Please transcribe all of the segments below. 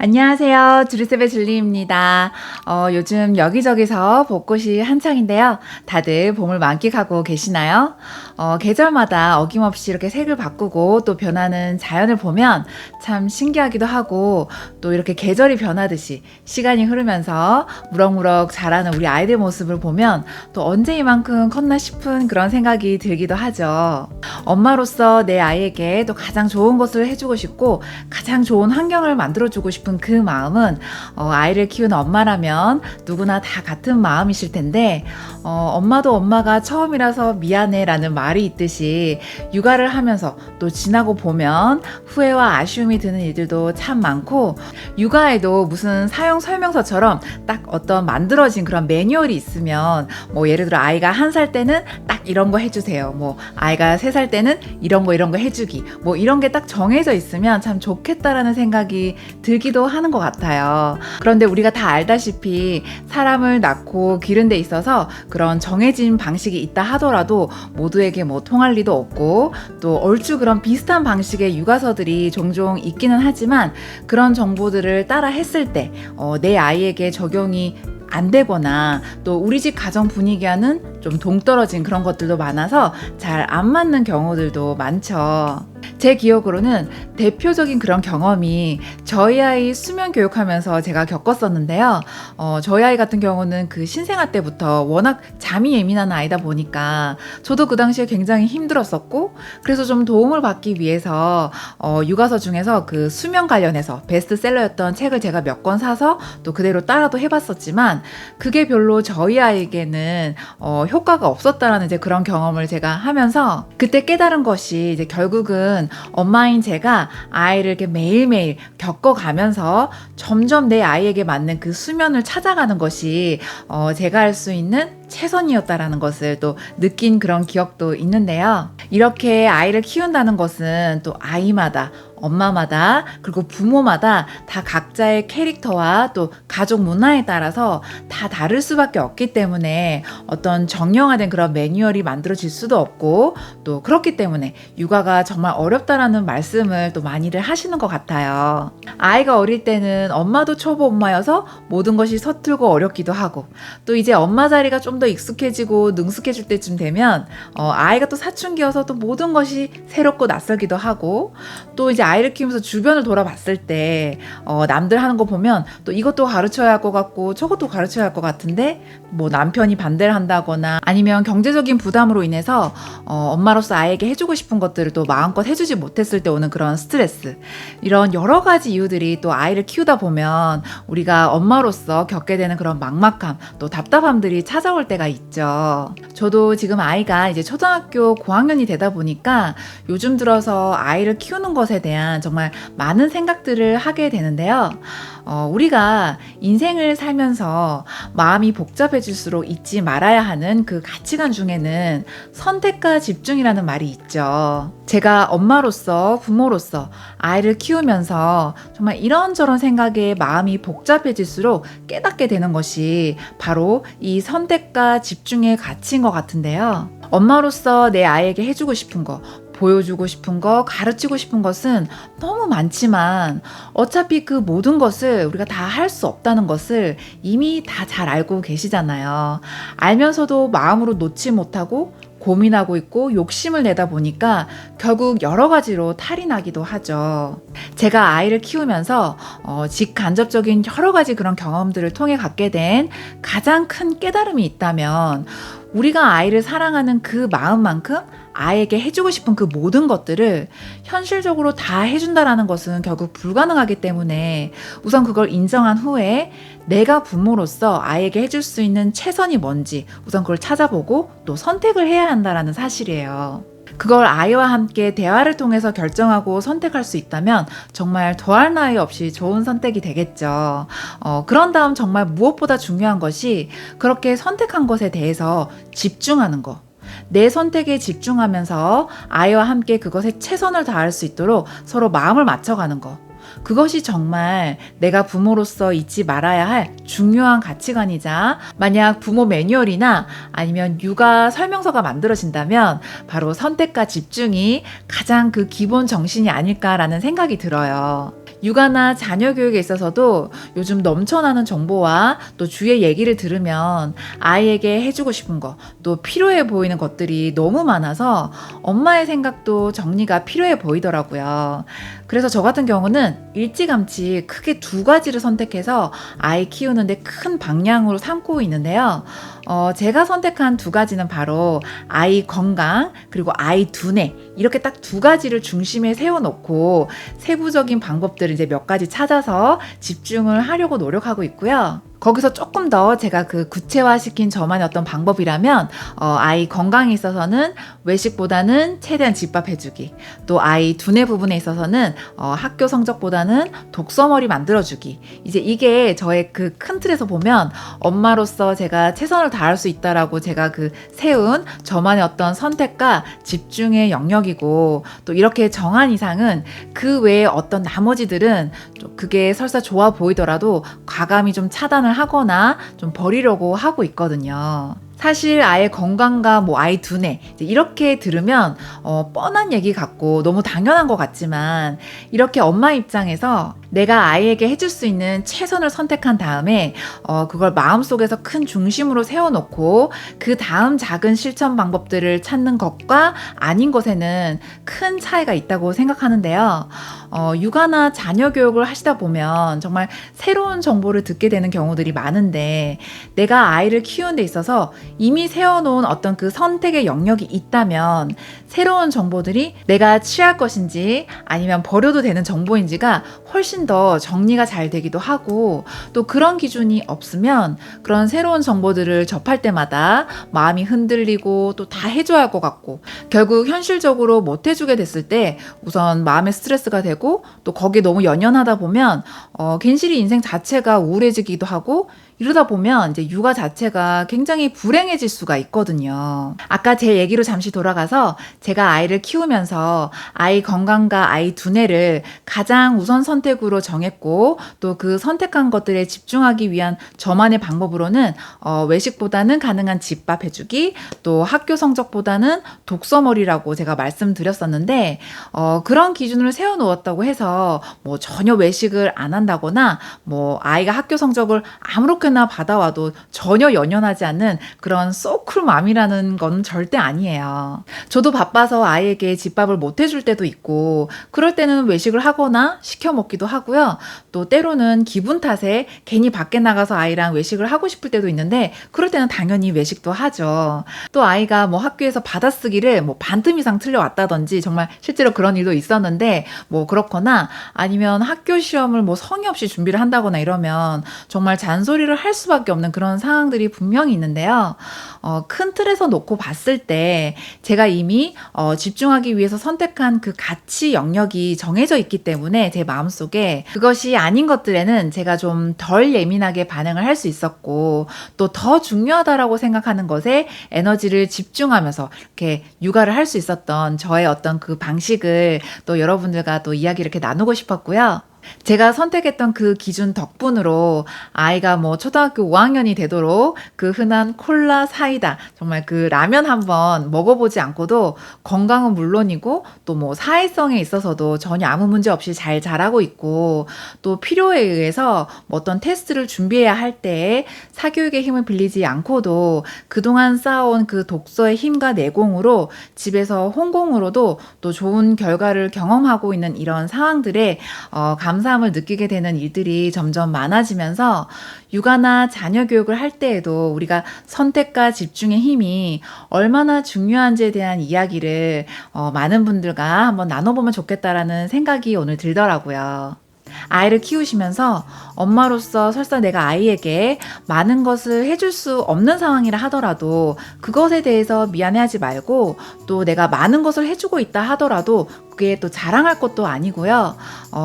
안녕하세요. 주리셉의 줄리입니다. 요즘 여기저기서 벚꽃이 한창인데요. 다들 봄을 만끽하고 계시나요? 계절마다 어김없이 이렇게 색을 바꾸고 또 변하는 자연을 보면 참 신기하기도 하고, 또 이렇게 계절이 변하듯이 시간이 흐르면서 무럭무럭 자라는 우리 아이들 모습을 보면 또 언제 이만큼 컸나 싶은 그런 생각이 들기도 하죠. 엄마로서 내 아이에게 또 가장 좋은 것을 해주고 싶고 가장 좋은 환경을 만들어주고 싶은 그 마음은 아이를 키우는 엄마라면 누구나 다 같은 마음이실 텐데, 엄마도 엄마가 처음이라서 미안해 라는 말이 있듯이 육아를 하면서 또 지나고 보면 후회와 아쉬움이 드는 일들도 참 많고, 육아에도 무슨 사용 설명서처럼 딱 어떤 만들어진 그런 매뉴얼이 있으면, 뭐 예를 들어 아이가 1살 때는 딱 이런 거 해주세요, 뭐 아이가 3살 때는 이런 거 해주기, 뭐 이런 게 딱 정해져 있으면 참 좋겠다라는 생각이 들기도 하는 것 같아요. 그런데 우리가 다 알다시피 사람을 낳고 기른 데 있어서 그런 정해진 방식이 있다 하더라도 모두에게 뭐 통할 리도 없고, 또 얼추 그런 비슷한 방식의 육아서들이 종종 있기는 하지만 그런 정보들을 따라 했을 때 내 아이에게 적용이 안 되거나 또 우리 집 가정 분위기와는 좀 동떨어진 그런 것들도 많아서 잘 안 맞는 경우들도 많죠. 제 기억으로는 대표적인 그런 경험이 저희 아이 수면 교육하면서 제가 겪었었는데요. 저희 아이 같은 경우는 그 신생아 때부터 워낙 잠이 예민한 아이다 보니까 저도 그 당시에 굉장히 힘들었었고, 그래서 좀 도움을 받기 위해서 육아서 중에서 그 수면 관련해서 베스트셀러였던 책을 제가 몇 권 사서 또 그대로 따라도 해봤었지만 그게 별로 저희 아이에게는 효과가 없었다라는 이제 그런 경험을 제가 하면서 그때 깨달은 것이, 이제 결국은 엄마인 제가 아이를 이렇게 매일매일 겪어가면서 점점 내 아이에게 맞는 그 수면을 찾아가는 것이 제가 할 수 있는 최선이었다라는 것을 또 느낀 그런 기억도 있는데요. 이렇게 아이를 키운다는 것은 또 아이마다, 엄마마다, 그리고 부모마다 다 각자의 캐릭터와 또 가족 문화에 따라서 다 다를 수밖에 없기 때문에 어떤 정형화된 그런 매뉴얼이 만들어질 수도 없고, 또 그렇기 때문에 육아가 정말 어렵다라는 말씀을 또 많이들 하시는 것 같아요. 아이가 어릴 때는 엄마도 초보 엄마여서 모든 것이 서툴고 어렵기도 하고, 또 이제 엄마 자리가 좀 더 익숙해지고 능숙해질 때쯤 되면 아이가 또 사춘기여서 또 모든 것이 새롭고 낯설기도 하고, 또 이제 아이를 키우면서 주변을 돌아봤을 때 남들 하는 거 보면 또 이것도 가르쳐야 할 것 같고 저것도 가르쳐야 할 것 같은데, 뭐 남편이 반대를 한다거나 아니면 경제적인 부담으로 인해서 엄마로서 아이에게 해주고 싶은 것들을 또 마음껏 해주지 못했을 때 오는 그런 스트레스, 이런 여러 가지 이유들이 또 아이를 키우다 보면 우리가 엄마로서 겪게 되는 그런 막막함, 또 답답함들이 찾아올 때가 있죠. 저도 지금 아이가 이제 초등학교 고학년이 되다 보니까 요즘 들어서 아이를 키우는 것에 대한 정말 많은 생각들을 하게 되는데요. 우리가 인생을 살면서 마음이 복잡해질수록 잊지 말아야 하는 그 가치관 중에는 선택과 집중이라는 말이 있죠. 제가 엄마로서, 부모로서 아이를 키우면서 정말 이런저런 생각에 마음이 복잡해질수록 깨닫게 되는 것이 바로 이 선택과 집중의 가치인 것 같은데요. 엄마로서 내 아이에게 해주고 싶은 거, 보여주고 싶은 거, 가르치고 싶은 것은 너무 많지만 어차피 그 모든 것을 우리가 다 할 수 없다는 것을 이미 다 잘 알고 계시잖아요. 알면서도 마음으로 놓지 못하고 고민하고 있고 욕심을 내다 보니까 결국 여러 가지로 탈이 나기도 하죠. 제가 아이를 키우면서 직간접적인 여러 가지 그런 경험들을 통해 갖게 된 가장 큰 깨달음이 있다면, 우리가 아이를 사랑하는 그 마음만큼 아이에게 해주고 싶은 그 모든 것들을 현실적으로 다 해준다라는 것은 결국 불가능하기 때문에 우선 그걸 인정한 후에 내가 부모로서 아이에게 해줄 수 있는 최선이 뭔지 우선 그걸 찾아보고 또 선택을 해야 한다라는 사실이에요. 그걸 아이와 함께 대화를 통해서 결정하고 선택할 수 있다면 정말 더할 나위 없이 좋은 선택이 되겠죠. 그런 다음 정말 무엇보다 중요한 것이 그렇게 선택한 것에 대해서 집중하는 거. 내 선택에 집중하면서 아이와 함께 그것에 최선을 다할 수 있도록 서로 마음을 맞춰가는 거. 그것이 정말 내가 부모로서 잊지 말아야 할 중요한 가치관이자, 만약 부모 매뉴얼이나 아니면 육아 설명서가 만들어진다면 바로 선택과 집중이 가장 그 기본 정신이 아닐까라는 생각이 들어요. 육아나 자녀 교육에 있어서도 요즘 넘쳐나는 정보와 또 주위의 얘기를 들으면 아이에게 해주고 싶은 거, 또 필요해 보이는 것들이 너무 많아서 엄마의 생각도 정리가 필요해 보이더라고요. 그래서 저 같은 경우는 일찌감치 크게 두 가지를 선택해서 아이 키우는데 큰 방향으로 삼고 있는데요. 제가 선택한 두 가지는 바로 아이 건강, 그리고 아이 두뇌, 이렇게 딱 두 가지를 중심에 세워놓고 세부적인 방법들을 이제 몇 가지 찾아서 집중을 하려고 노력하고 있고요. 거기서 조금 더 제가 그 구체화시킨 저만의 어떤 방법이라면 아이 건강에 있어서는 외식보다는 최대한 집밥 해주기, 또 아이 두뇌 부분에 있어서는 학교 성적보다는 독서머리 만들어주기. 이제 이게 저의 그 큰 틀에서 보면 엄마로서 제가 최선을 다할 수 있다라고 제가 그 세운 저만의 어떤 선택과 집중의 영역이고, 또 이렇게 정한 이상은 그 외에 어떤 나머지들은 좀 그게 설사 좋아 보이더라도 과감히 좀 차단을 하거나 좀 버리려고 하고 있거든요. 사실 아이의 건강과 뭐 아이 두뇌 이렇게 들으면 뻔한 얘기 같고 너무 당연한 것 같지만, 이렇게 엄마 입장에서 내가 아이에게 해줄 수 있는 최선을 선택한 다음에 그걸 마음속에서 큰 중심으로 세워놓고 그 다음 작은 실천 방법들을 찾는 것과 아닌 것에는 큰 차이가 있다고 생각하는데요. 육아나 자녀 교육을 하시다 보면 정말 새로운 정보를 듣게 되는 경우들이 많은데, 내가 아이를 키우는 데 있어서 이미 세워놓은 어떤 그 선택의 영역이 있다면 새로운 정보들이 내가 취할 것인지 아니면 버려도 되는 정보인지가 훨씬 더 정리가 잘 되기도 하고, 또 그런 기준이 없으면 그런 새로운 정보들을 접할 때마다 마음이 흔들리고 또 다 해줘야 할 것 같고, 결국 현실적으로 못 해주게 됐을 때 우선 마음의 스트레스가 되고, 또 거기에 너무 연연하다 보면 괜시리 인생 자체가 우울해지기도 하고, 이러다 보면 이제 육아 자체가 굉장히 불행해질 수가 있거든요. 아까 제 얘기로 잠시 돌아가서 제가 아이를 키우면서 아이 건강과 아이 두뇌를 가장 우선 선택으로 정했고, 또 그 선택한 것들에 집중하기 위한 저만의 방법으로는 외식보다는 가능한 집밥 해주기, 또 학교 성적보다는 독서머리라고 제가 말씀드렸었는데, 그런 기준을 세워놓았다고 해서 뭐 전혀 외식을 안 한다거나 뭐 아이가 학교 성적을 아무렇게나 받아와도 전혀 연연하지 않는 그런 소쿨맘이라는 건 절대 아니에요. 저도 바빠서 아이에게 집밥을 못 해줄 때도 있고, 그럴 때는 외식을 하거나 시켜 먹기도 하고요. 또 때로는 기분 탓에 괜히 밖에 나가서 아이랑 외식을 하고 싶을 때도 있는데, 그럴 때는 당연히 외식도 하죠. 또 아이가 뭐 학교에서 받아쓰기를 뭐 반틈 이상 틀려왔다든지, 정말 실제로 그런 일도 있었는데, 뭐 그렇거나 아니면 학교 시험을 뭐 성의 없이 준비를 한다거나 이러면 정말 잔소리를 할 수밖에 없는 그런 상황들이 분명히 있는데요. 큰 틀에서 놓고 봤을 때 제가 이미 집중하기 위해서 선택한 그 가치 영역이 정해져 있기 때문에 제 마음속에 그것이 아닌 것들에는 제가 좀 덜 예민하게 반응을 할 수 있었고, 또 더 중요하다라고 생각하는 것에 에너지를 집중하면서 이렇게 육아를 할 수 있었던 저의 어떤 그 방식을 또 여러분들과 또 이야기 이렇게 나누고 싶었고요. 제가 선택했던 그 기준 덕분으로 아이가 뭐 초등학교 5학년이 되도록 그 흔한 콜라, 사이다, 정말 그 라면 한번 먹어보지 않고도 건강은 물론이고 또 뭐 사회성에 있어서도 전혀 아무 문제 없이 잘 자라고 있고, 또 필요에 의해서 뭐 어떤 테스트를 준비해야 할 때 사교육의 힘을 빌리지 않고도 그동안 쌓아온 그 독서의 힘과 내공으로 집에서 홍공으로도 또 좋은 결과를 경험하고 있는 이런 상황들에 감사함을 느끼게 되는 일들이 점점 많아지면서, 육아나 자녀 교육을 할 때에도 우리가 선택과 집중의 힘이 얼마나 중요한지에 대한 이야기를 많은 분들과 한번 나눠보면 좋겠다라는 생각이 오늘 들더라고요. 아이를 키우시면서 엄마로서 설사 내가 아이에게 많은 것을 해줄 수 없는 상황이라 하더라도 그것에 대해서 미안해하지 말고, 또 내가 많은 것을 해주고 있다 하더라도 그게 또 자랑할 것도 아니고요.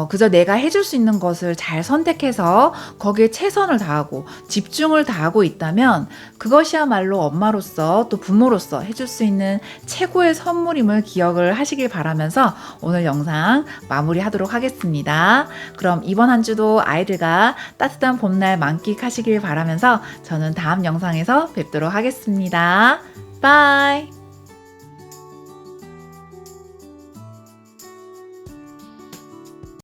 그저 내가 해줄 수 있는 것을 잘 선택해서 거기에 최선을 다하고 집중을 다하고 있다면 그것이야말로 엄마로서 또 부모로서 해줄 수 있는 최고의 선물임을 기억을 하시길 바라면서 오늘 영상 마무리하도록 하겠습니다. 그럼 이번 한 주도 아이들과 따뜻한 봄날 만끽하시길 바라면서 저는 다음 영상에서 뵙도록 하겠습니다. 바이.